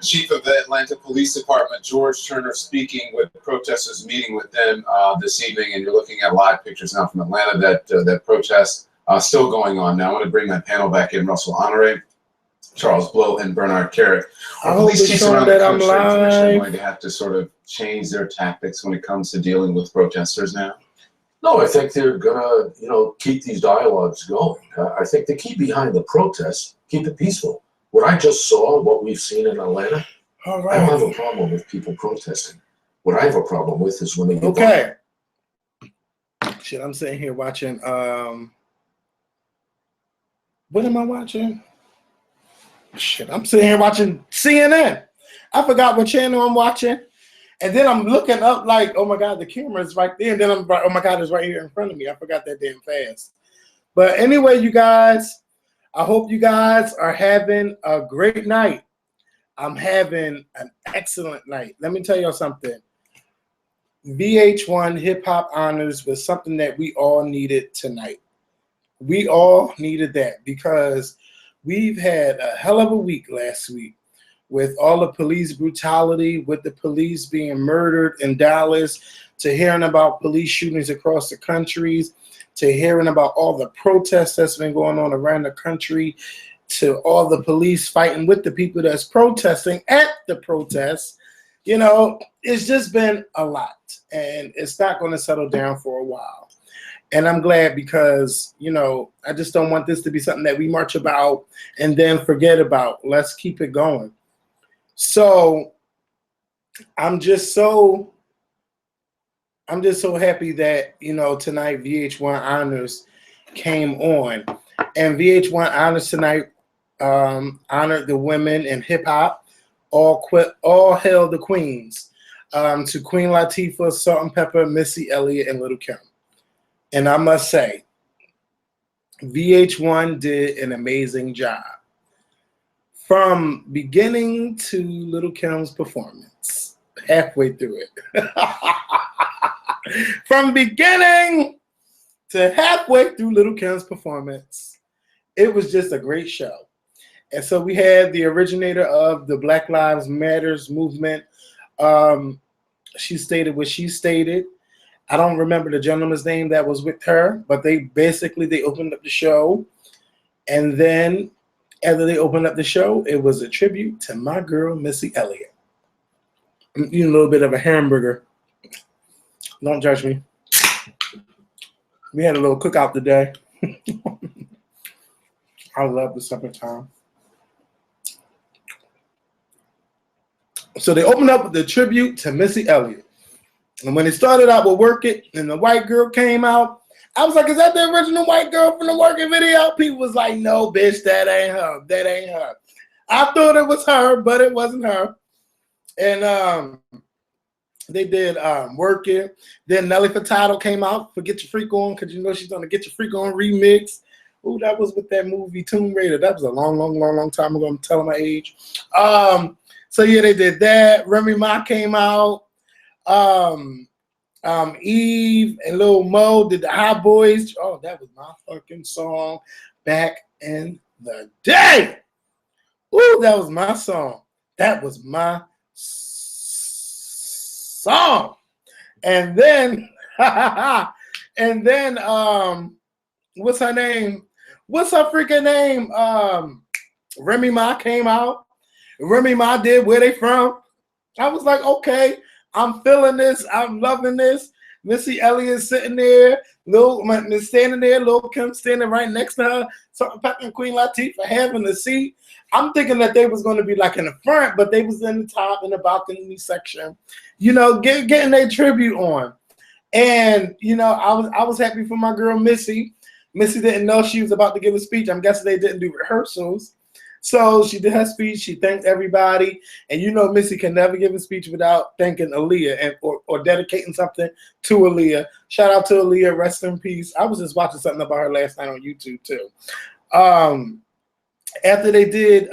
Chief of the Atlanta Police Department, George Turner, speaking with protesters, meeting with them this evening. And you're looking at live pictures now from Atlanta. That protest still going on now. I want to bring my panel back in: Russell Honoree, Charles Blow, and Bernard Carrick. Police chiefs around the country are going to have to sort of change their tactics when it comes to dealing with protesters now. No, I think they're gonna, keep these dialogues going. I think the key behind the protests, keep it peaceful. What I just saw, what we've seen in Atlanta, all right. I don't have a problem with people protesting. What I have a problem with is when they get okay. Shit, I'm sitting here watching. What am I watching? Shit, I'm sitting here watching CNN. I forgot what channel I'm watching. And then I'm looking up like, oh my God, the camera's right there. And then I'm like, oh my God, it's right here in front of me. I forgot that damn fast. But anyway, you guys, I hope you guys are having a great night. I'm having an excellent night. Let me tell y'all something. VH1 Hip Hop Honors was something that we all needed tonight. We all needed that because we've had a hell of a week last week. With all the police brutality, with the police being murdered in Dallas, to hearing about police shootings across the countries, to hearing about all the protests that's been going on around the country, to all the police fighting with the people that's protesting at the protests. It's just been a lot, and it's not going to settle down for a while. And I'm glad because, I just don't want this to be something that we march about and then forget about. Let's keep it going. So I'm just so happy that, tonight VH1 Honors came on. And VH1 Honors tonight honored the women in hip hop, all hail the queens, to Queen Latifah, Salt-N-Pepa, Missy Elliott, and Lil Kim. And I must say, VH1 did an amazing job. From beginning to Lil Kim's performance, halfway through it. From beginning to halfway through Lil Kim's performance, it was just a great show. And so we had the originator of the Black Lives Matters movement. She stated what she stated. I don't remember the gentleman's name that was with her, but they opened up the show. And then after they opened up the show, it was a tribute to my girl, Missy Elliott. I'm eating a little bit of a hamburger. Don't judge me. We had a little cookout today. I love the summertime. So they opened up with the tribute to Missy Elliott. And when it started out with Work It and the white girl came out, I was like, is that the original white girl from the Work It video? People was like, no, bitch, that ain't her. That ain't her. I thought it was her, but it wasn't her. And they did Work It. Then Nelly Furtado came out for Get Your Freak On, because she's on the Get Your Freak On remix. Ooh, that was with that movie Tomb Raider. That was a long time ago. I'm telling my age. So yeah, they did that. Remy Ma came out. Eve and Lil Mo did the Hot Boys. Oh, that was my fucking song back in the day. Ooh, that was my song. That was my song. And then, what's her name? What's her freaking name? Remy Ma came out. Remy Ma did Where They From. I was like, okay, I'm feeling this. I'm loving this. Missy Elliott sitting there, standing there, Lil Kim standing right next to her, Salt-N-Pepa and Queen Latifah having a seat. I'm thinking that they was going to be like in the front, but they was in the top in the balcony section, getting their tribute on. And I was happy for my girl Missy. Missy didn't know she was about to give a speech. I'm guessing they didn't do rehearsals. So she did her speech. She thanked everybody. And Missy can never give a speech without thanking Aaliyah or dedicating something to Aaliyah. Shout out to Aaliyah. Rest in peace. I was just watching something about her last night on YouTube too. After they did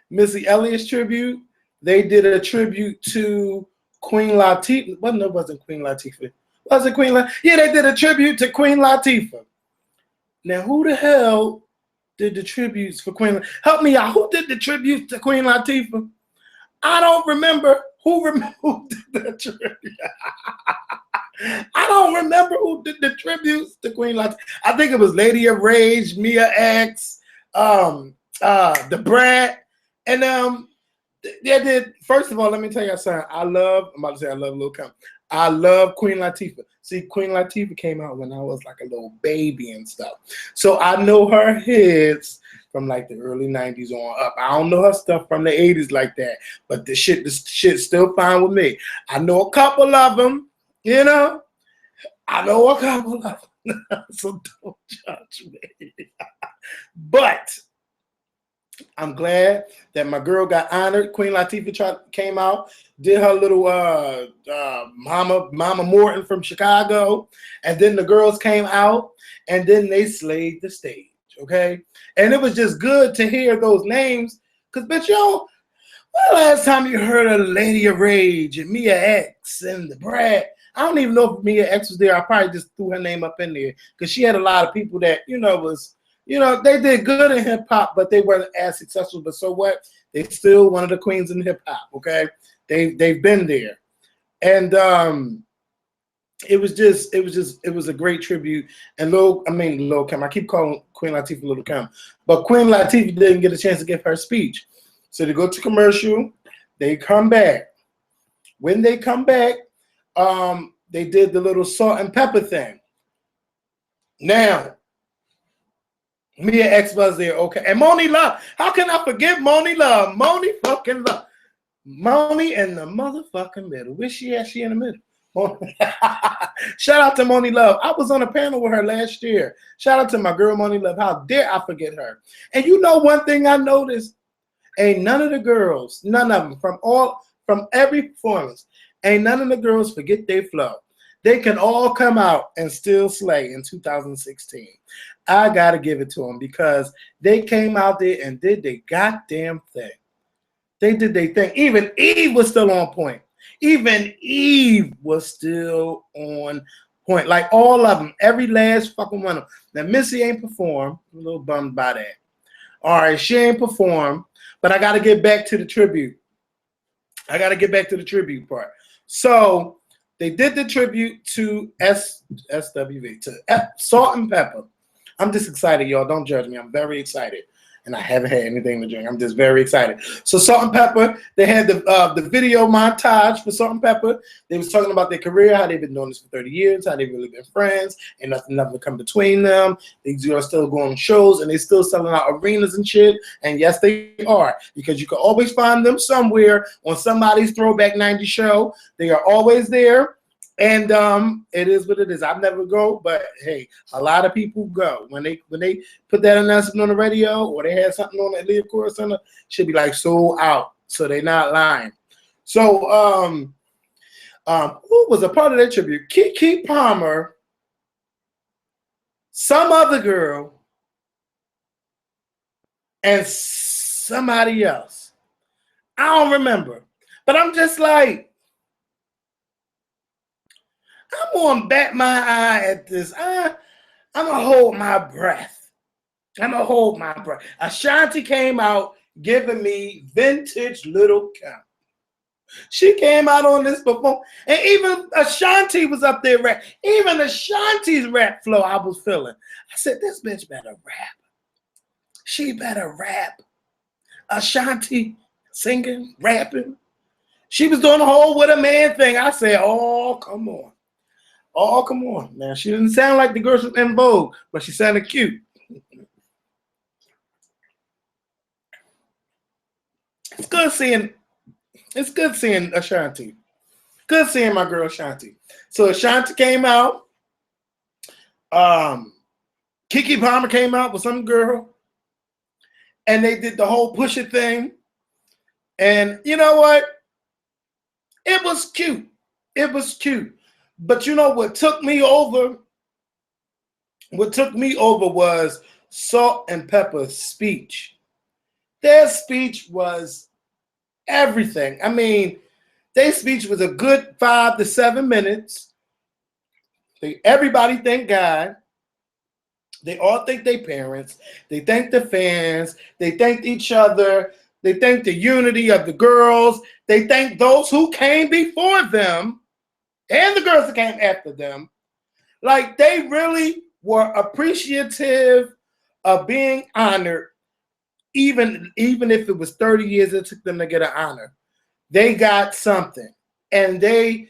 Missy Elliott's tribute, they did a tribute to Queen Latifah. Well, no, it wasn't Queen Latifah. Was it Queen Latifah? Yeah, they did a tribute to Queen Latifah. Now, who the hell did the tributes for Queen? Help me out. Who did the tributes to Queen Latifah? I don't remember who did the tribute. I don't remember who did the tributes to Queen Latifah. I think it was Lady of Rage, Mia X, the Brat, and they did. First of all, let me tell you something. I'm about to say I love Lil Kim. I love Queen Latifah. See, Queen Latifah came out when I was like a little baby and stuff. So I know her hits from like the early 90s on up. I don't know her stuff from the 80s like that. But the shit's still fine with me. I know a couple of them, you know. I know a couple of them. So don't judge me. But I'm glad that my girl got honored. Queen Latifah came out, did her little Mama Morton from Chicago, and then the girls came out, and then they slayed the stage, okay? And it was just good to hear those names, because, bitch, yo, when the last time you heard of Lady of Rage and Mia X and the Brat? I don't even know if Mia X was there. I probably just threw her name up in there, because she had a lot of people that, they did good in hip hop, but they weren't as successful. But so what? They still one of the queens in hip hop. Okay, they've been there, and it was a great tribute. And Lil Kim. I keep calling Queen Latifah Lil Kim, but Queen Latifah didn't get a chance to give her speech. So they go to commercial. They come back. When they come back, they did the little Salt-N-Pepa thing. Now, Mia X was there, okay. And Moni Love. How can I forget Moni Love? Moni fucking Love. Moni in the motherfucking middle. Where's she at? She in the middle. Shout out to Moni Love. I was on a panel with her last year. Shout out to my girl Moni Love. How dare I forget her? And you know one thing I noticed? Ain't none of the girls, none of them, from every performance, ain't none of the girls forget their flow. They can all come out and still slay in 2016. I got to give it to them, because they came out there and did their goddamn thing. They did their thing. Even Eve was still on point. Even Eve was still on point. Like all of them. Every last fucking one of them. Now, Missy ain't performed. I'm a little bummed by that. All right, she ain't performed. But I got to get back to the tribute. I got to get back to the tribute part. So they did the tribute to SWV, to Salt-N-Pepa. I'm just excited, y'all. Don't judge me. I'm very excited. And I haven't had anything to drink. I'm just very excited. So Salt-N-Pepa, they had the video montage for Salt-N-Pepa. They was talking about their career, how they've been doing this for 30 years, how they've really been friends, and nothing ever come between them. They are still going on shows, and they still selling out arenas and shit. And yes, they are, because you can always find them somewhere on somebody's Throwback 90s show. They are always there. And it is what it is. I never go, but hey, a lot of people go. When they put that announcement on the radio, or they had something on the Leah Core Center, should be like sold out. So they're not lying. So who was a part of that tribute? Keke Palmer, some other girl, and somebody else. I don't remember. But I'm just like, I'm gonna bat my eye at this. I'm gonna hold my breath. Ashanti came out giving me vintage Lil Kim. She came out on this performance, and even Ashanti was up there rap. Even Ashanti's rap flow, I was feeling. I said, this bitch better rap. She better rap. Ashanti singing, rapping. She was doing the whole with a man thing. I said, oh, come on. Oh, come on. Now, she didn't sound like the girls from En Vogue, but she sounded cute. It's good seeing Ashanti. Good seeing my girl Ashanti. So Ashanti came out. Keke Palmer came out with some girl. And they did the whole push it thing. And you know what? It was cute. It was cute. But you know what took me over? What took me over was Salt-N-Pepa's speech. Their speech was everything. I mean, their speech was a good 5 to 7 minutes. Everybody thank God. They all thank their parents. They thank the fans. They thanked each other. They thank the unity of the girls. They thank those who came before them and the girls that came after them. Like, they really were appreciative of being honored, even if it was 30 years it took them to get an honor. They got something. And they,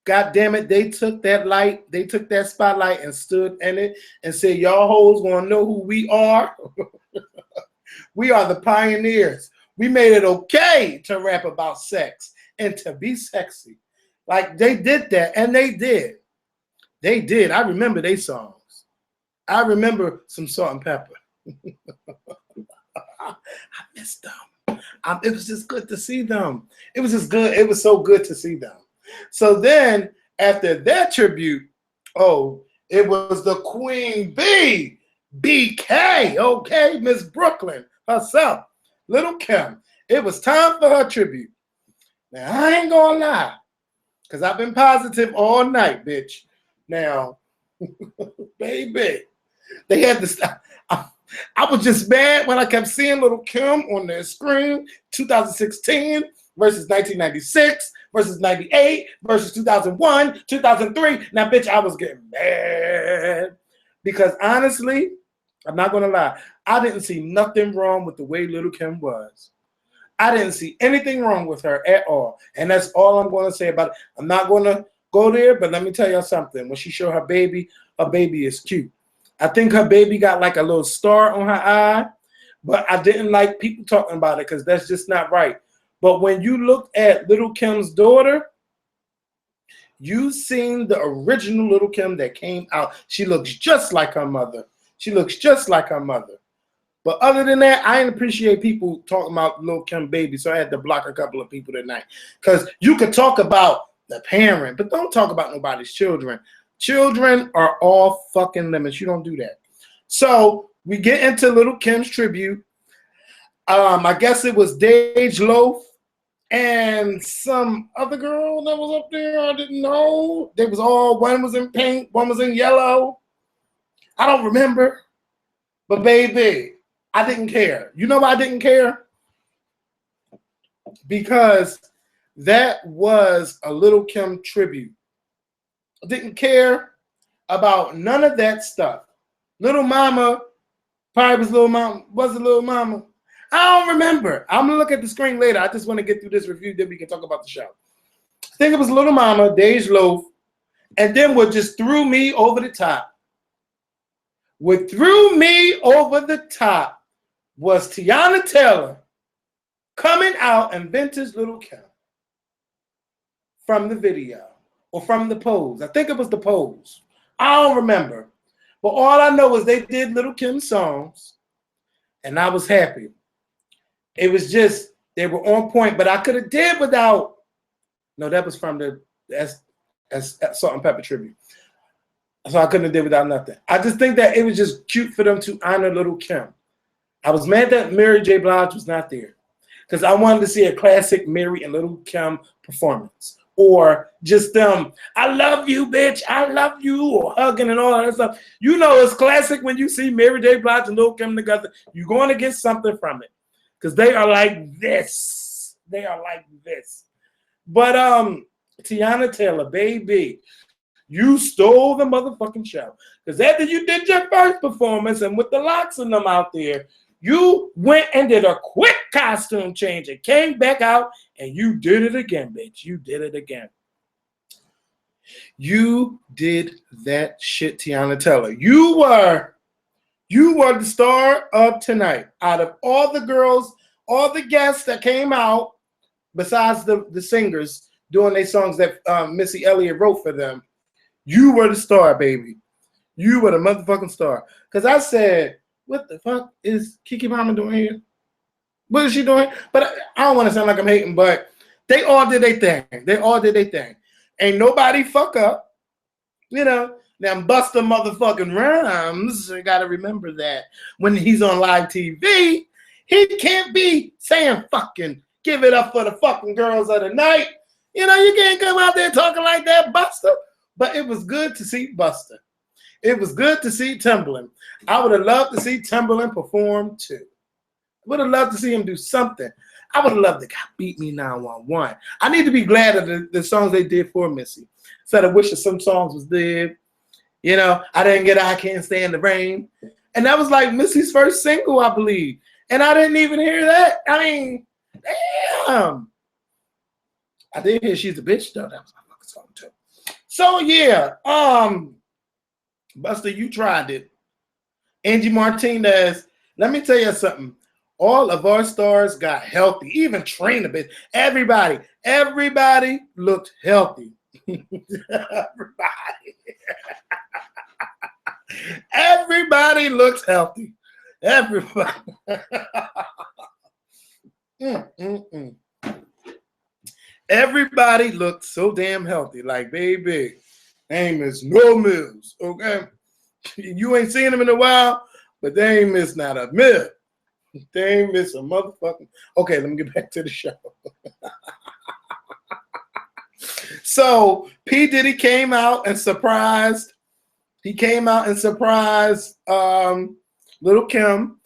God damn it, they took that light, they took that spotlight and stood in it and said, y'all hoes gonna know who we are. We are the pioneers. We made it okay to rap about sex and to be sexy. Like, they did that, and they did. They did. I remember their songs. I remember some Salt-N-Pepa. I missed them. It was just good to see them. It was just good. It was so good to see them. So then, after that tribute, it was the Queen Bee, BK, okay, Miss Brooklyn herself, Lil Kim. It was time for her tribute. Now, I ain't gonna lie, because I've been positive all night, bitch. Now, baby, they had to stop. I was just mad when I kept seeing Lil Kim on their screen, 2016 versus 1996 versus 98 versus 2001, 2003. Now, bitch, I was getting mad because honestly, I'm not gonna lie, I didn't see nothing wrong with the way Lil Kim was. I didn't see anything wrong with her at all, and that's all I'm gonna say about it. I'm not gonna go there, but let me tell y'all something. When she showed her baby is cute. I think her baby got like a little star on her eye, but I didn't like people talking about it because that's just not right. But when you look at Lil Kim's daughter, you seen the original Lil Kim that came out. She looks just like her mother. She looks just like her mother. But other than that, I didn't appreciate people talking about Lil Kim baby, so I had to block a couple of people tonight. Because you could talk about the parent, but don't talk about nobody's children. Children are all fucking limits. You don't do that. So we get into Lil Kim's tribute. I guess it was Dej Loaf and some other girl that was up there. I didn't know. They was all, one was in pink, one was in yellow. I don't remember. But baby, I didn't care. You know why I didn't care? Because that was a Lil Kim tribute. I didn't care about none of that stuff. Little Mama, probably was Little Mama. Was it Little Mama? I don't remember. I'm gonna look at the screen later. I just want to get through this review, then we can talk about the show. I think it was Little Mama, Dej Loaf, and then what just threw me over the top. What threw me over the top was Teyana Taylor coming out in vintage Lil Kim from the video or from the pose. I think it was the pose. I don't remember. But all I know is they did Lil Kim songs, and I was happy. It was just, they were on point, but I could have did without, no, that was from the Salt-N-Pepa tribute. So I couldn't have did without nothing. I just think that it was just cute for them to honor Lil Kim. I was mad that Mary J. Blige was not there because I wanted to see a classic Mary and Lil Kim performance. Or just them, I love you, bitch, I love you, or hugging and all that stuff. You know it's classic when you see Mary J. Blige and Lil Kim together. You're going to get something from it. Because they are like this. They are like this. But Teyana Taylor, baby, you stole the motherfucking show. Because after you did your first performance and with the locks and them out there, you went and did a quick costume change and came back out and you did it again, bitch. You did it again. You did that shit, Teyana Taylor. You were the star of tonight. Out of all the girls, all the guests that came out, besides the singers doing their songs that Missy Elliott wrote for them, you were the star, baby. You were the motherfucking star. Because I said, what the fuck is Keke Palmer doing here? What is she doing? But I don't want to sound like I'm hating, but they all did their thing. They all did their thing. Ain't nobody fuck up. You know, now Busta motherfucking Rhymes, you got to remember that when he's on live TV, he can't be saying fucking give it up for the fucking girls of the night. You know, you can't come out there talking like that, Busta. But it was good to see Busta. It was good to see Timbaland. I would have loved to see Timbaland perform too. Would have loved to see him do something. I would have loved to Beat Me 911. I need to be glad of the songs they did for Missy. Instead of wishing some songs was dead. You know, I didn't get I Can't Stand the Rain. And that was like Missy's first single, I believe. And I didn't even hear that. I mean, damn. I did hear She's a Bitch, though. That was my fucking song, too. So, yeah. Buster, you tried it. Angie Martinez, let me tell you something. All of our stars got healthy. Even Trina, bitch. Everybody looked healthy. Everybody looks healthy. Everybody. Everybody looked so damn healthy. Like, baby, name is no mills. Okay, you ain't seen them in a while, but they ain't miss not a mill. They ain't miss a motherfucking. Okay, let me get back to the show. So P. Diddy came out and surprised. He came out and surprised Lil Kim.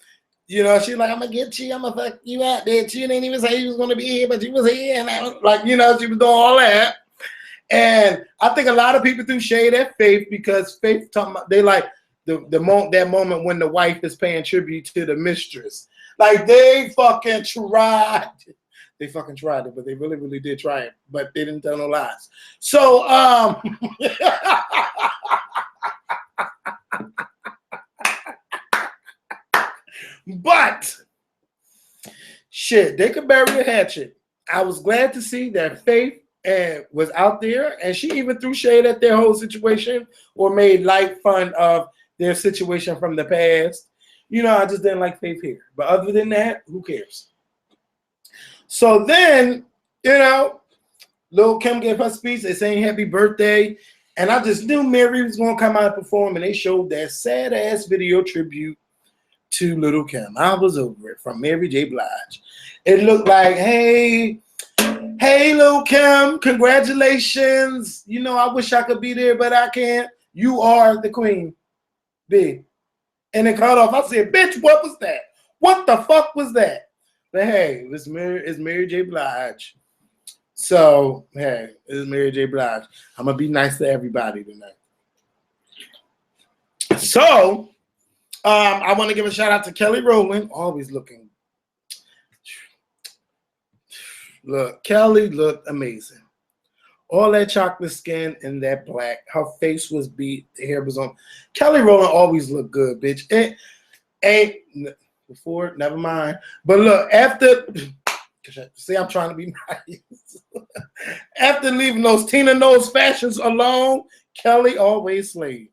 You know, she's like, I'm gonna get you, I'm gonna fuck you out, bitch. She didn't even say she was gonna be here, but she was here, and I was like, you know, she was doing all that. And I think a lot of people threw shade at Faith because Faith talking about they like that moment when the wife is paying tribute to the mistress. Like they fucking tried. They fucking tried it, but they really, really did try it. But they didn't tell no lies. So but shit, they could bury the hatchet. I was glad to see that Faith was out there, and she even threw shade at their whole situation or made light fun of their situation from the past. You know, I just didn't like Faith here. But other than that, who cares? So then, you know, Lil Kim gave her speech. They saying happy birthday. And I just knew Mary was going to come out and perform. And they showed that sad-ass video tribute to Lil Kim. I was over it from Mary J. Blige. It looked like, hey, Lil Kim, congratulations. You know, I wish I could be there, but I can't. You are the queen. B. And it cut off. I said, bitch, what was that? What the fuck was that? But hey, it's Mary J. Blige. So, hey, it's Mary J. Blige. I'm going to be nice to everybody tonight. So, I want to give a shout out to Kelly Rowland. Always looking. Look, Kelly looked amazing. All that chocolate skin and that black. Her face was beat. The hair was on. Kelly Rowland always looked good, bitch. It ain't before, never mind. But look, after, see, I'm trying to be nice. After leaving those Tina Knowles fashions alone, Kelly always slayed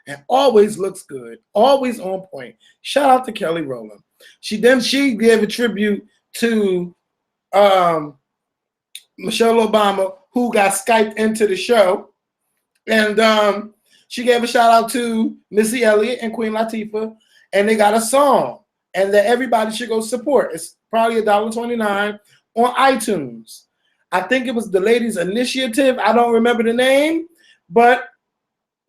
and always looks good, always on point. Shout out to Kelly Rowland. She gave a tribute to Michelle Obama, who got Skyped into the show. And she gave a shout out to Missy Elliott and Queen Latifah. And they got a song. And that everybody should go support. It's probably $1.29 on iTunes. I think it was the Ladies Initiative. I don't remember the name. But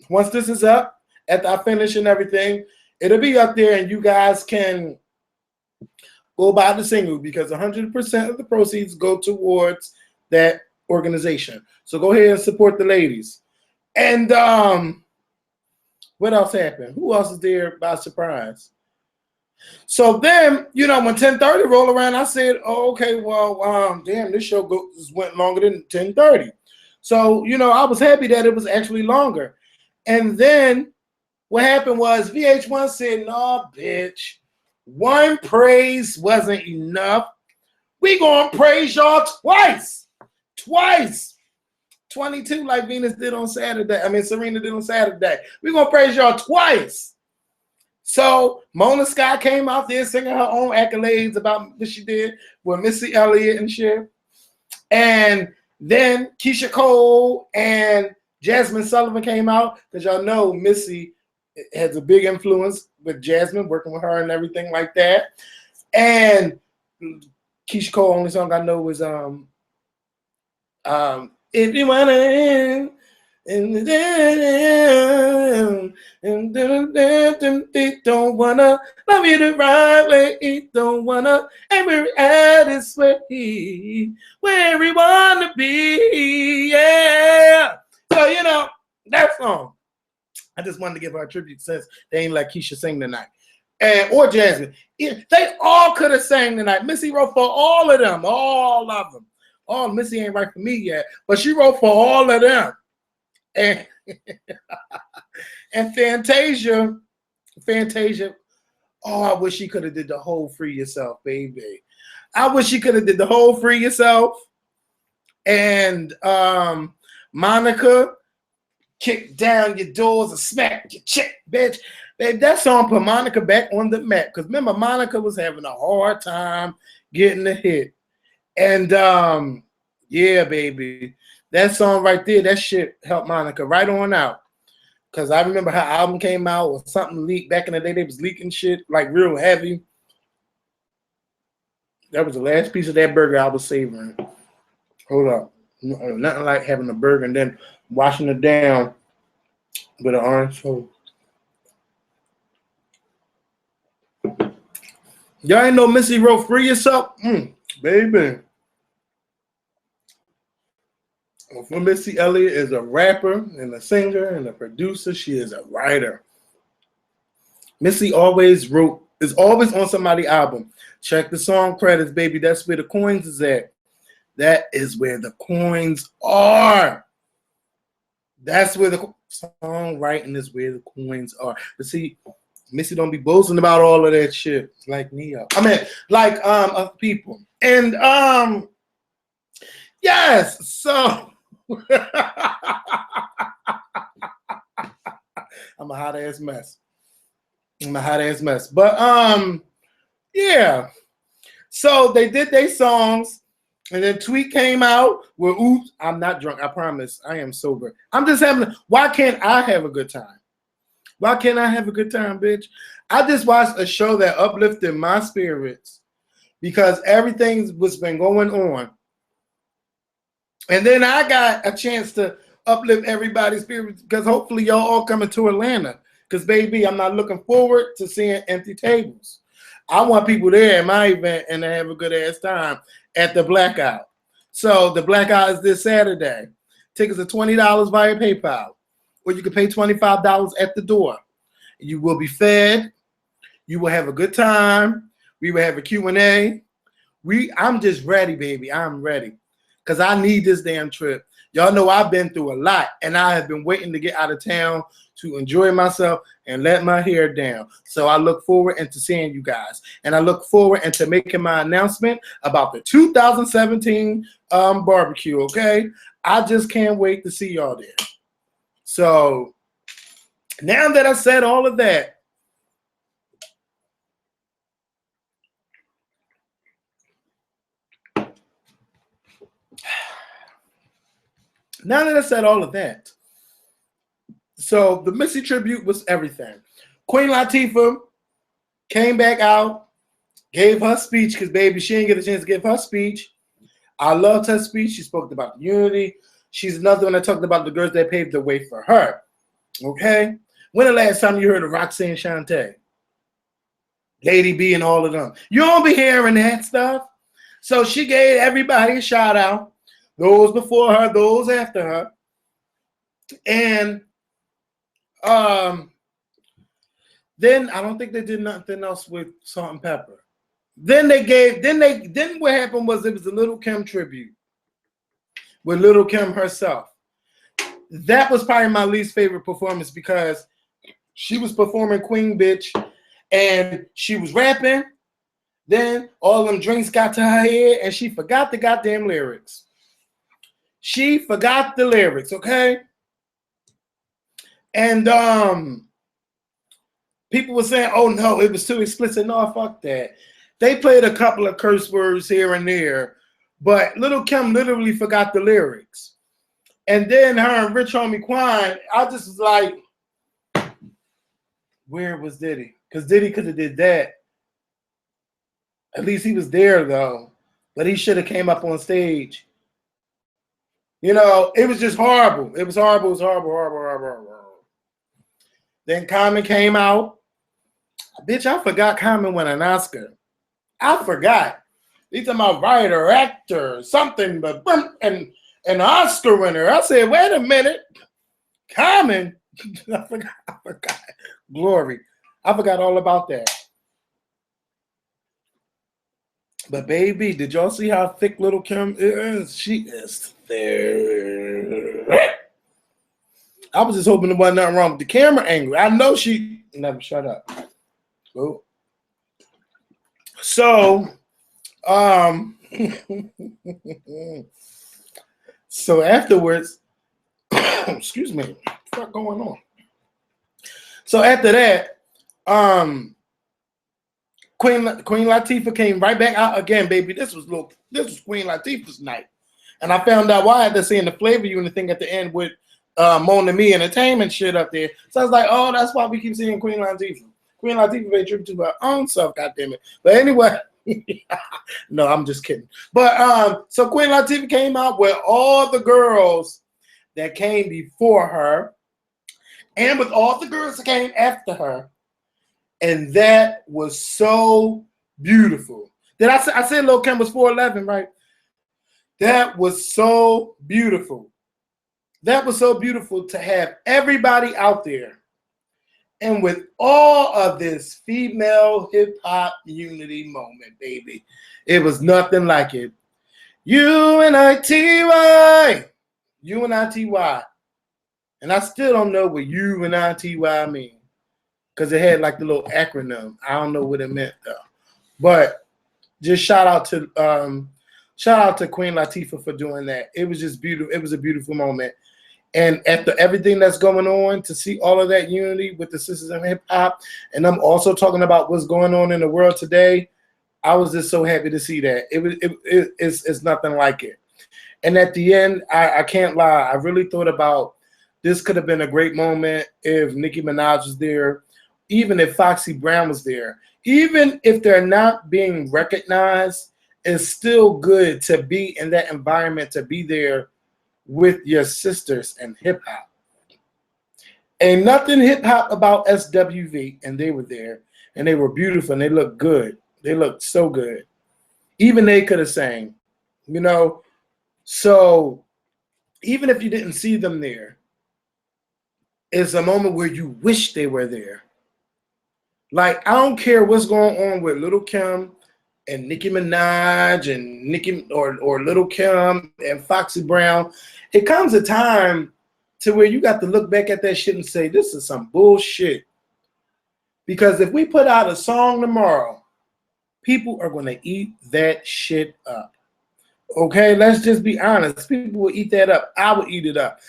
once this is up, after I finish and everything, it'll be up there and you guys can go buy the single because 100% of the proceeds go towards that organization. So go ahead and support the ladies. And what else happened? Who else is there by surprise? So then, you know, when 10:30 rolled around, I said, oh, okay, well, damn, this show went longer than 10:30. So, you know, I was happy that it was actually longer. And then what happened was VH1 said, no, bitch, one praise wasn't enough. We gonna praise y'all twice. 22 like Venus did on Saturday. I mean, Serena did on Saturday. We're going to praise y'all twice. So Mona Scott came out there singing her own accolades about what she did with Missy Elliott and shit. And then Keisha Cole and Jasmine Sullivan came out because y'all know Missy has a big influence with Jasmine, working with her and everything like that. And Keisha Cole, only song I know was if you wanna And they don't wanna love you the right way. He don't wanna, and we're at his way, where we wanna be. Yeah. So you know that song. I just wanted to give her a tribute since they ain't let Keisha sing tonight. And or Jasmine. They all could have sang tonight. Missy wrote for all of them. All of them. Oh, Missy ain't right for me yet, but she wrote for all of them. And and Fantasia. Oh, I wish she could have did the whole Free Yourself, baby. I wish she could have did the whole Free Yourself. And Monica, kick down your doors and smack your chick, bitch. Babe, that song put Monica back on the map. Because remember, Monica was having a hard time getting a hit. And yeah, baby. That song right there, that shit helped Monica right on out. Because I remember her album came out or something leaked back in the day. They was leaking shit like real heavy. That was the last piece of that burger I was savoring. Hold up. Nothing like having a burger and then washing it down with an orange soda. Y'all ain't know Missy wrote Free Yourself? Baby. Well, Missy Elliott is a rapper and a singer and a producer. She is a writer. Missy is always on somebody's album. Check the song credits, baby. That's where the coins is at. That is where the coins are. That's where the songwriting is where the coins are. But see, Missy don't be boasting about all of that shit like Neo. I mean, like other people. And yes, so I'm a hot ass mess. But yeah. So they did their songs, and then Tweet came out with oops, I'm not drunk. I promise. I am sober. I'm just why can't I have a good time? Why can't I have a good time, bitch? I just watched a show that uplifted my spirits because everything was been going on. And then I got a chance to uplift everybody's spirits because hopefully y'all all coming to Atlanta. Because, baby, I'm not looking forward to seeing empty tables. I want people there at my event and to have a good ass time at the Blackout. So the Blackout is this Saturday. Tickets are $20 via PayPal. Or you can pay $25 at the door. You will be fed. You will have a good time. We will have a Q&A. I'm just ready, baby. I'm ready. Because I need this damn trip. Y'all know I've been through a lot. And I have been waiting to get out of town to enjoy myself and let my hair down. So I look forward into seeing you guys. And I look forward into making my announcement about the 2017 barbecue, okay? I just can't wait to see y'all there. So now that I said all of that, so the Missy tribute was everything. Queen Latifah came back out, gave her speech, because, baby, she didn't get a chance to give her speech. I loved her speech. She spoke about the unity. She's another one that talked about the girls that paved the way for her. Okay? When the last time you heard of Roxanne Shante? Lady B and all of them. You don't be hearing that stuff. So she gave everybody a shout out. Those before her, those after her. And then I don't think they did nothing else with Salt-N-Pepa. Then what happened was it was a Lil Kim tribute with Lil Kim herself. That was probably my least favorite performance because she was performing Queen Bitch and she was rapping. Then all them drinks got to her head and she forgot the goddamn lyrics. She forgot the lyrics, okay? And people were saying, oh no, it was too explicit. No, fuck that. They played a couple of curse words here and there, but Lil Kim literally forgot the lyrics. And then her and Rich Homie Quan, I just was like, where was Diddy? Because Diddy could have did that. At least he was there though, but he should have came up on stage. You know, it was just horrible. It was horrible. It was horrible, horrible, horrible, horrible. Then Common came out. Bitch, I forgot Common won an Oscar. I forgot. He's talking about writer, actor, something, but and an Oscar winner. I said, wait a minute. Common. I forgot. Glory. I forgot all about that. But baby, did y'all see how thick Lil Kim is? She is thick. I was just hoping there wasn't nothing wrong with the camera angle. I know she never shut up. Oh. So, so afterwards, excuse me, what's going on? So after that, Queen Latifah came right back out again, baby. This was Queen Latifah's night, and I found out why I had to say in the flavor unit thing at the end with Mona Me Entertainment shit up there. So I was like, oh, that's why we keep seeing Queen Latifah. Queen Latifah made tribute to her own self, goddammit. But anyway, no, I'm just kidding. But so Queen Latifah came out with all the girls that came before her, and with all the girls that came after her. And that was so beautiful. Did I said Lil Kim was 4'11", right? That was so beautiful. That was so beautiful to have everybody out there. And with all of this female hip-hop unity moment, baby, it was nothing like it. U-N-I-T-Y. U-N-I-T-Y. And I still don't know what U-N-I-T-Y means. Because it had like the little acronym. I don't know what it meant though. But just shout out to Queen Latifah for doing that. It was just beautiful. It was a beautiful moment. And after everything that's going on, to see all of that unity with the sisters in hip hop, and I'm also talking about what's going on in the world today, I was just so happy to see that. It's nothing like it. And at the end, I can't lie. I really thought about this could have been a great moment if Nicki Minaj was there. Even if Foxy Brown was there, even if they're not being recognized, it's still good to be in that environment, to be there with your sisters in hip hop. Ain't nothing hip hop about SWV, and they were there, and they were beautiful, and they looked good. They looked so good. Even they could have sang, you know. So even if you didn't see them there, it's a moment where you wish they were there. Like, I don't care what's going on with Lil Kim and Nicki Minaj and or Lil Kim and Foxy Brown. It comes a time to where you got to look back at that shit and say, this is some bullshit. Because if we put out a song tomorrow, people are going to eat that shit up. Okay, let's just be honest. People will eat that up. I would eat it up.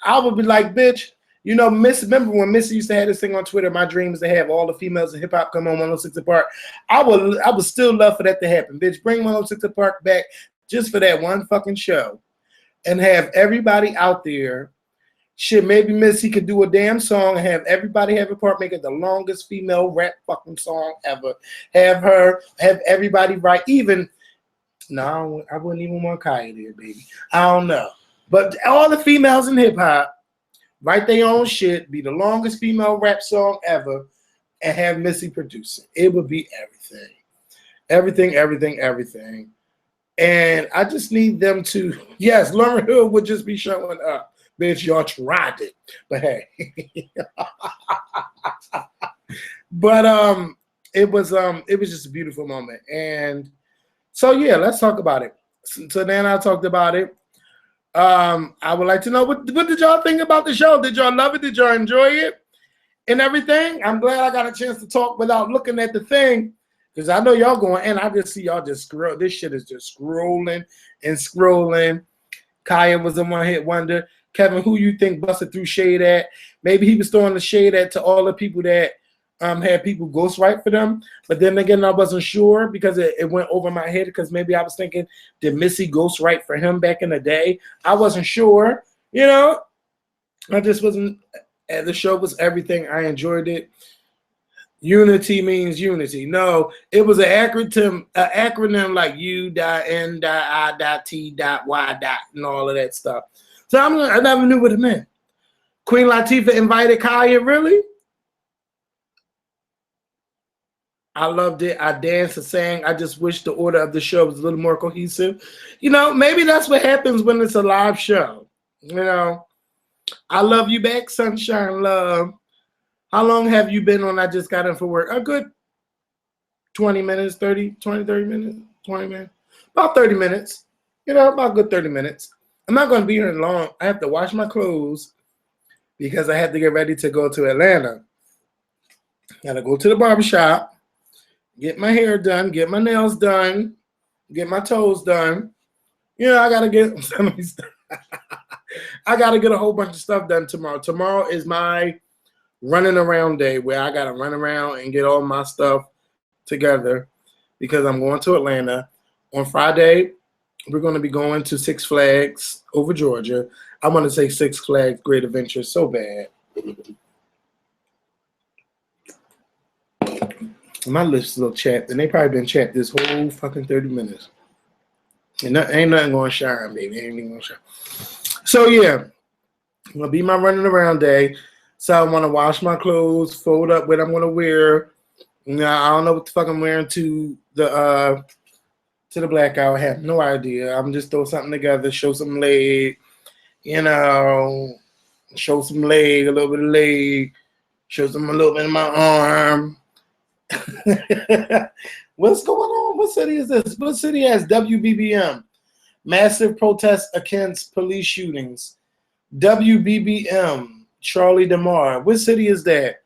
I would be like, bitch, you know, remember when Missy used to have this thing on Twitter, my dream is to have all the females in hip-hop come on 106 Park. I would still love for that to happen. Bitch, bring 106 Park back just for that one fucking show and have everybody out there. Shit, maybe Missy could do a damn song and have everybody have a part, make it the longest female rap fucking song ever. Have everybody write. Even, no, I wouldn't even want Kaya there, baby. I don't know. But all the females in hip-hop, write their own shit, be the longest female rap song ever, and have Missy produce it. It would be everything. Everything, everything, everything. And I just need them to, yes, Lauryn Hill would just be showing up. Bitch, y'all tried it. But hey. But it was just a beautiful moment. And so yeah, let's talk about it. So then I talked about it. I would like to know what did y'all think about the show? Did y'all love it? Did y'all enjoy it and everything? I'm glad I got a chance to talk without looking at the thing, because I know y'all going, and I just see y'all just scroll. This shit is just scrolling and scrolling. Kaya was a one-hit wonder. Kevin, who you think busted through shade at? Maybe he was throwing the shade at to all the people that had people ghostwrite for them. But then again, I wasn't sure because it went over my head, because maybe I was thinking, did Missy ghostwrite for him back in the day? I wasn't sure. You know, I just wasn't. The show was everything. I enjoyed it. Unity means unity. No, it was an acronym like U.N.I.T.Y. and all of that stuff. So I never knew what it meant. Queen Latifah invited Kaya, really? I loved it. I danced and sang. I just wish the order of the show was a little more cohesive. You know, maybe that's what happens when it's a live show. You know, I love you back, Sunshine Love. How long have you been on I Just Got In For Work? A good 20 minutes, 30 minutes, 20 minutes. About 30 minutes. You know, about a good 30 minutes. I'm not going to be here long. I have to wash my clothes because I have to get ready to go to Atlanta. Got to go to the barbershop, get my hair done, get my nails done, get my toes done. You know, I got to get some of these stuff. I got to get a whole bunch of stuff done tomorrow. Tomorrow is my running around day where I got to run around and get all my stuff together because I'm going to Atlanta. On Friday, we're going to be going to Six Flags over Georgia. I want to say Six Flags Great Adventure so bad. My lips is a little chapped, and they probably been chapped this whole fucking 30 minutes. And ain't nothing going to shine, baby. Ain't nothing going to shine. So, yeah, it's going to be my running around day. So I want to wash my clothes, fold up what I'm going to wear. Now, I don't know what the fuck I'm wearing to the blackout. I have no idea. I'm just throw something together, show some leg, you know, show some leg, a little bit of leg, show some a little bit of my arm. What's going on? What city is this? What city has WBBM? Massive protests against police shootings. WBBM. Charlie DeMar. What city is that?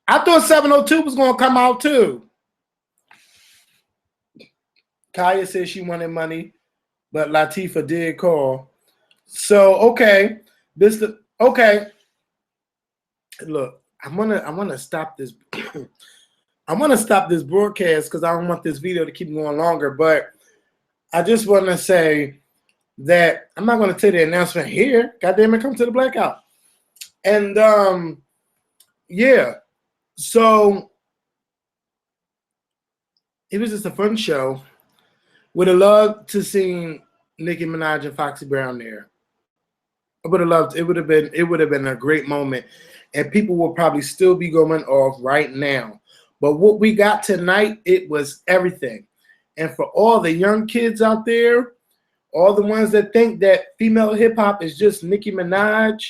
I thought 702 was going to come out too. Kaya said she wanted money, but Latifah did call. So, okay. Okay. Look, I wanna stop this. I want to stop this broadcast because I don't want this video to keep going longer, but I just want to say that I'm not going to tell the announcement here. Goddamn it, come to the blackout. And yeah, so it was just a fun show. Would have loved to seen Nicki Minaj and Foxy Brown there. I would have loved. It would have been a great moment, and people will probably still be going off right now. But what we got tonight, it was everything. And for all the young kids out there, all the ones that think that female hip hop is just Nicki Minaj,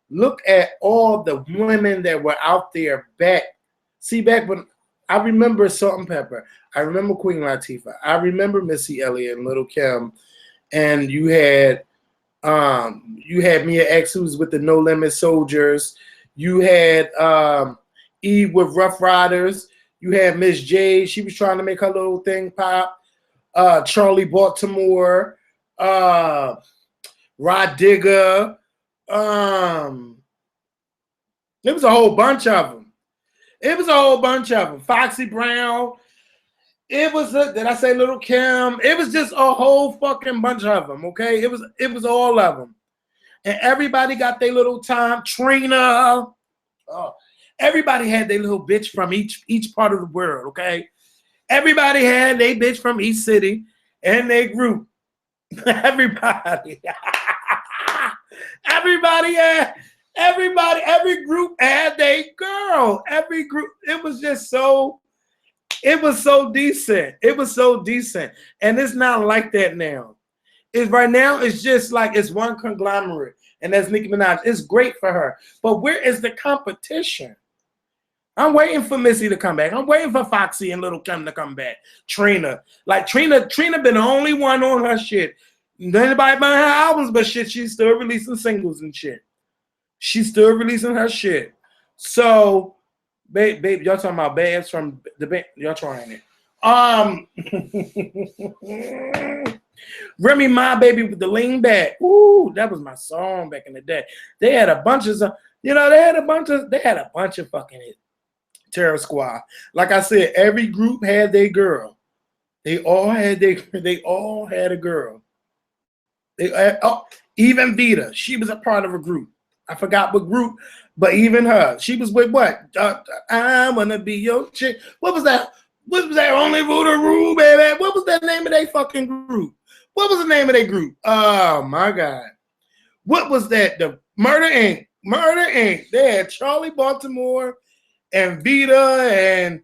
look at all the women that were out there back. See, back when I remember Salt-N-Pepa, I remember Queen Latifah, I remember Missy Elliott and Lil Kim, and you had Mia X, who was with the No Limit Soldiers. You had Eve with Rough Riders. You had Miss J. She was trying to make her little thing pop. Charlie Baltimore, Rod Digger. It was a whole bunch of them. Foxy Brown. It was did I say Lil Kim? It was just a whole fucking bunch of them. Okay, it was all of them, and everybody got their little time. Trina. Everybody had their little bitch from each part of the world. Okay. Everybody had their bitch from each city and their group. Every group had their girl. Every group, it was so decent. It was so decent. And it's not like that now. Right now, it's just like it's one conglomerate. And that's Nicki Minaj. It's great for her. But where is the competition? I'm waiting for Missy to come back. I'm waiting for Foxy and Lil Kim to come back. Trina been the only one on her shit. Anybody buying her albums, but shit, she's still releasing singles and shit. She's still releasing her shit. So, babe, y'all talking about bands from the band. Y'all trying it. Remy Ma, baby, with the lean back. Ooh, that was my song back in the day. They had a bunch of, they had a bunch of fucking hits. Terror Squad. Like I said, every group had their girl. They all had a girl. Even Vita, she was a part of a group. I forgot what group, but even her, she was with what? I wanna be your chick. What was that? What was that? Only rule the rule, baby. What was the name of their fucking group? What was the name of their group? Oh my God. What was that? The Murder Inc. Murder Inc. They had Charlie Baltimore and Vita and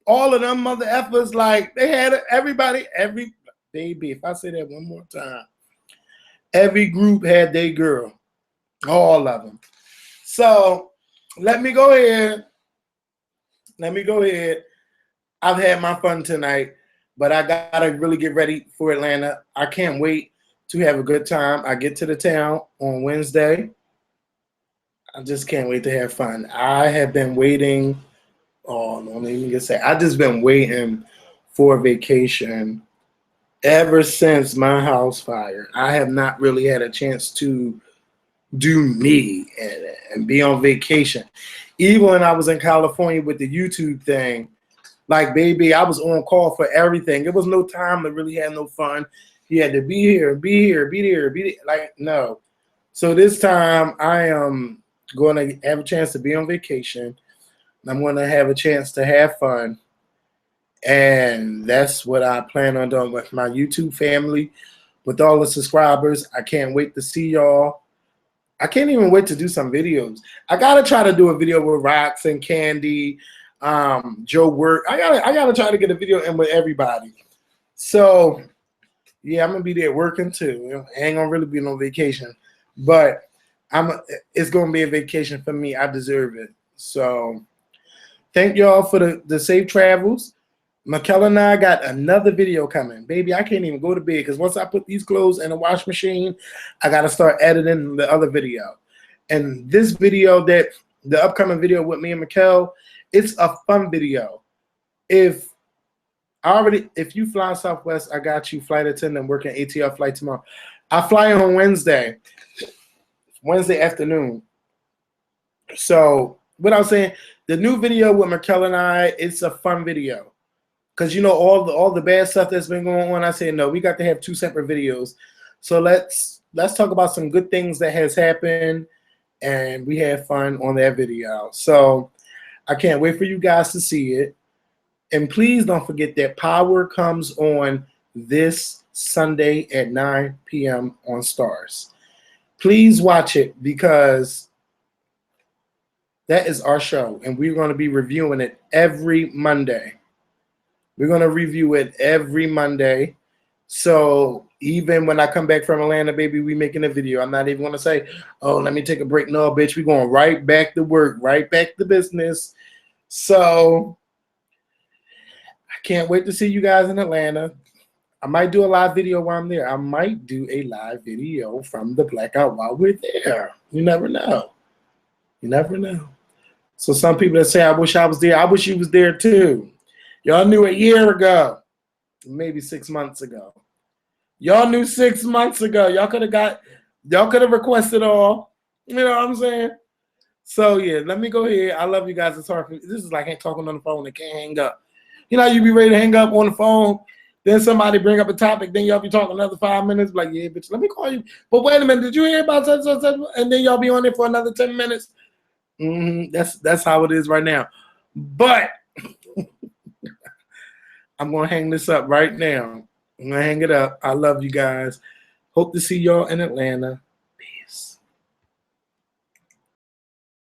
all of them mother effers. Like they had everybody, every baby. If I say that one more time, every group had their girl. All of them. So let me go ahead. I've had my fun tonight, but I gotta really get ready for Atlanta. I can't wait to have a good time. I get to the town on Wednesday. I just can't wait to have fun. I have been waiting. Oh, no, let me just say, I just been waiting for a vacation ever since my house fire. I have not really had a chance to do me and be on vacation. Even when I was in California with the YouTube thing, like, baby, I was on call for everything. There was no time to really have no fun. You had to be here, be there. Like, no. So this time I am going to have a chance to be on vacation. I'm going to have a chance to have fun. And that's what I plan on doing with my YouTube family, with all the subscribers. I can't wait to see y'all. I can't even wait to do some videos. I got to try to do a video with Rox and Candy, Joe Work. I gotta try to get a video in with everybody. So yeah, I'm gonna be there working too. I ain't gonna really be on vacation, but it's gonna be a vacation for me. I deserve it. So thank y'all for the safe travels. Michaela and I got another video coming. Baby, I can't even go to bed because once I put these clothes in a wash machine, I gotta start editing the other video. And this video, that the upcoming video with me and Mikel, it's a fun video. If you fly Southwest, I got you. Flight attendant working ATL flight tomorrow. I fly on Wednesday afternoon. So what I was saying, the new video with Mikel and I, it's a fun video. Because you know all the bad stuff that's been going on. I said no, we got to have two separate videos. So let's talk about some good things that has happened, and we had fun on that video. So I can't wait for you guys to see it. And please don't forget that Power comes on this Sunday at 9 p.m. on Stars. Please watch it because that is our show, and we're going to be reviewing it every Monday. We're going to review it every Monday. So even when I come back from Atlanta, baby, we making a video. I'm not even going to say, oh, let me take a break. No, bitch, we're going right back to work, right back to business. So I can't wait to see you guys in Atlanta. I might do a live video while I'm there. I might do a live video from the blackout while we're there. You never know. You never know. So some people that say, I wish I was there. I wish you was there too. Y'all knew a year ago, maybe 6 months ago. Y'all knew 6 months ago. Y'all could have requested all. You know what I'm saying? So yeah, let me go ahead. I love you guys. It's hard for me. This is like talking on the phone and can't hang up. You know, you be ready to hang up on the phone, then somebody bring up a topic, then y'all be talking another 5 minutes, like, yeah, bitch, let me call you. But wait a minute, did you hear about such? And then y'all be on there for another 10 minutes. That's how it is right now. But I'm gonna hang this up right now. I'm gonna hang it up. I love you guys. Hope to see y'all in Atlanta. Peace.